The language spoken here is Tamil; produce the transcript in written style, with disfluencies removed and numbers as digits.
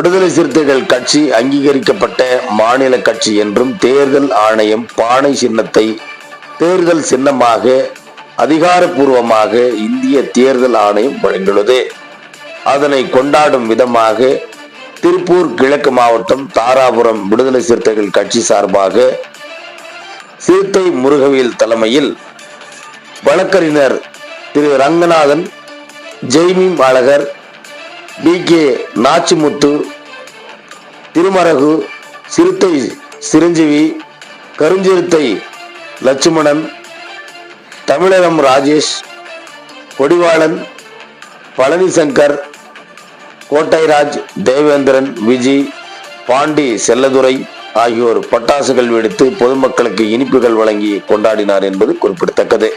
விடுதலை சிறுத்தைகள் கட்சி அங்கீகரிக்கப்பட்ட மாநில கட்சி என்றும் தேர்தல் ஆணையம் பானை சின்னத்தை தேர்தல் சின்னமாக அதிகாரப்பூர்வமாக இந்திய தேர்தல் ஆணையம் வழங்கியுள்ளது. அதனை கொண்டாடும் விதமாக திருப்பூர் கிழக்கு மாவட்டம் தாராபுரம் விடுதலை சிறுத்தைகள் கட்சி சார்பாக சிறுத்தை முருகவேல் தலைமையில் வழக்கறிஞர் திரு ரங்கநாதன், ஜெய்மீம் அழகர், BK நாச்சிமுத்து, திருமரகு, சிறுத்தை சிரஞ்சீவி, கருஞ்சிறுத்தை லட்சுமணன், தமிழகம் ராஜேஷ், கொடிவாளன், பழனிசங்கர், கோட்டைராஜ், தேவேந்திரன், விஜி, பாண்டி, செல்லதுரை ஆகியோர் பட்டாசுகள் வெடித்து பொதுமக்களுக்கு இனிப்புகள் வழங்கி கொண்டாடினார் என்பது குறிப்பிடத்தக்கது.